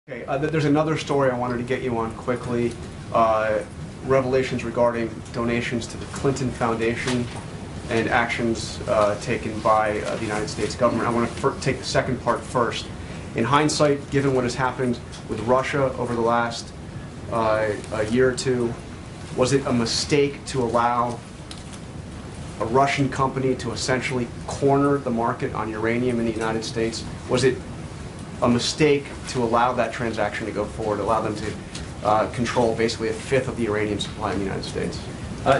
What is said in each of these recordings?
Okay, there's another story I wanted to get you on quickly. Revelations regarding donations to the Clinton Foundation and actions taken by the United States government. I want to take the second part first. In hindsight, given what has happened with Russia over the last a year or two, was it a mistake to allow a Russian company to essentially corner the market on uranium in the United States? Was it a mistake to allow that transaction to go forward, allow them to control basically a fifth of the uranium supply in the United States?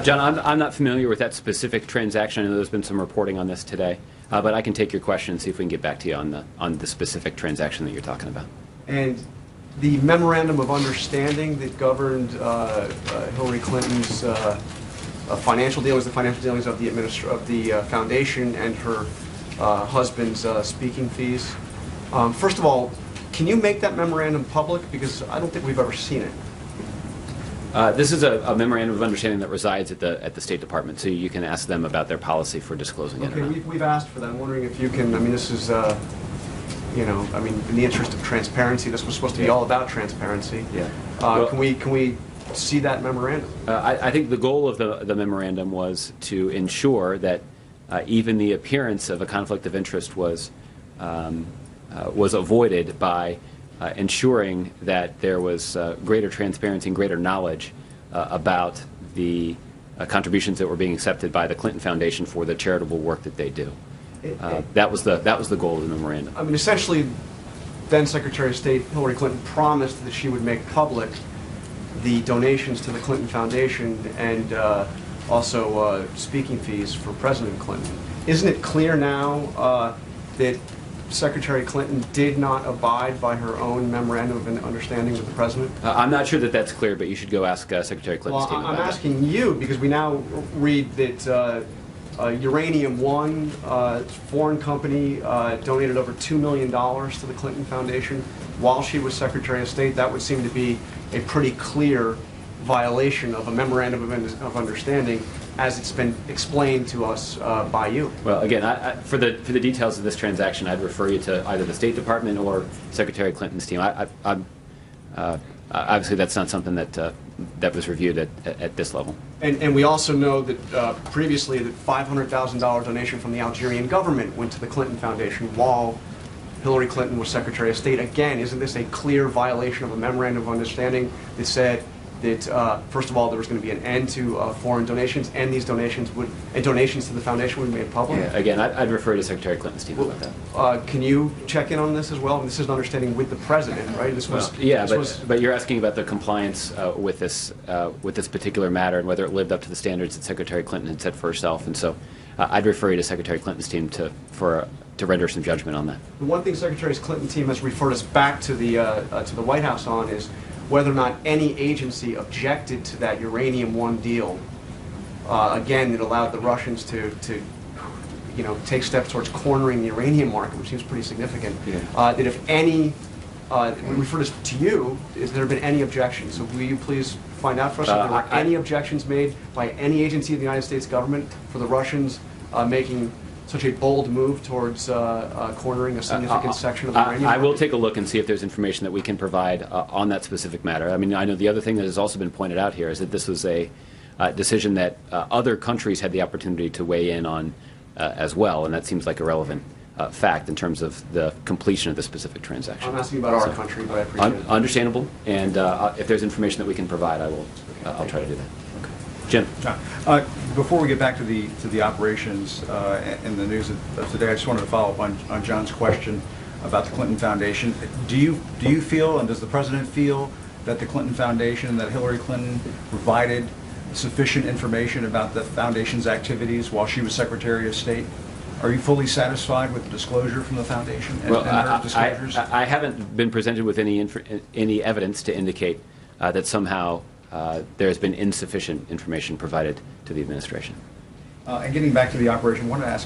John, I'm not familiar with that specific transaction. I know there's been some reporting on this today, but I can take your question and see if we can get back to you on the specific transaction that you're talking about. And the Memorandum of Understanding that governed Hillary Clinton's financial dealings, the financial dealings of the foundation and her husband's speaking fees. First of all, can you make that memorandum public? Because I don't think we've ever seen it. This is a memorandum of understanding that resides at the State Department, so you can ask them about their policy for disclosing it. Okay, we've asked for that. I'm wondering if you can. I mean, this is, you know, I mean, in the interest of transparency, this was supposed to be all about transparency. Yeah. Well, can we see that memorandum? I think the goal of the memorandum was to ensure that even the appearance of a conflict of interest was avoided by ensuring that there was greater transparency and greater knowledge about the contributions that were being accepted by the Clinton Foundation for the charitable work that they do. That was the goal of the memorandum. I mean, essentially, then Secretary of State Hillary Clinton promised that she would make public the donations to the Clinton Foundation and also speaking fees for President Clinton. Isn't it clear now that Secretary Clinton did not abide by her own memorandum of understanding with the president? I'm not sure that that's clear, but you should go ask Secretary Clinton's team about that. I'm asking you because we now read that Uranium One, foreign company, donated over $2 million to the Clinton Foundation while she was Secretary of State. That would seem to be a pretty clear violation of a memorandum of understanding, as it's been explained to us by you. Well, again, for the details of this transaction, I'd refer you to either the State Department or Secretary Clinton's team. Obviously, that's not something that was reviewed at this level. And we also know that previously that $500,000 donation from the Algerian government went to the Clinton Foundation while Hillary Clinton was Secretary of State. Again, isn't this a clear violation of a memorandum of understanding that said that, first of all, there was going to be an end to foreign donations, and these donations donations to the foundation would be made public? Yeah, again, I'd refer to Secretary Clinton's team about that. Can you check in on this as well? This is an understanding with the president, right? But you're asking about the compliance with this particular matter and whether it lived up to the standards that Secretary Clinton had set for herself, and so I'd refer you to Secretary Clinton's team to render some judgment on that. The one thing Secretary Clinton's team has referred us back to the White House on is whether or not any agency objected to that Uranium One deal. Again, it allowed the Russians to take steps towards cornering the uranium market, which seems pretty significant. Yeah. That if any, we refer this to you, has there been any objections? So will you please find out for us if there were any objections made by any agency of the United States government for the Russians making such a bold move towards cornering a significant section of the uranium market? I will take a look and see if there's information that we can provide on that specific matter. I mean, I know the other thing that has also been pointed out here is that this was a decision that other countries had the opportunity to weigh in on as well, and that seems like a relevant fact in terms of the completion of the specific transaction. I'm asking about our country, but I appreciate it. Understandable, and if there's information that we can provide, I'll try to do that. Okay. Jim. John, before we get back to the operations and the news of today, I just wanted to follow up on John's question about the Clinton Foundation. Do you feel, and does the President feel, that the Clinton Foundation and that Hillary Clinton provided sufficient information about the Foundation's activities while she was Secretary of State? Are you fully satisfied with the disclosure from the Foundation and her disclosures? I haven't been presented with any evidence to indicate that somehow there has been insufficient information provided to the administration. And getting back to the operation, I want to ask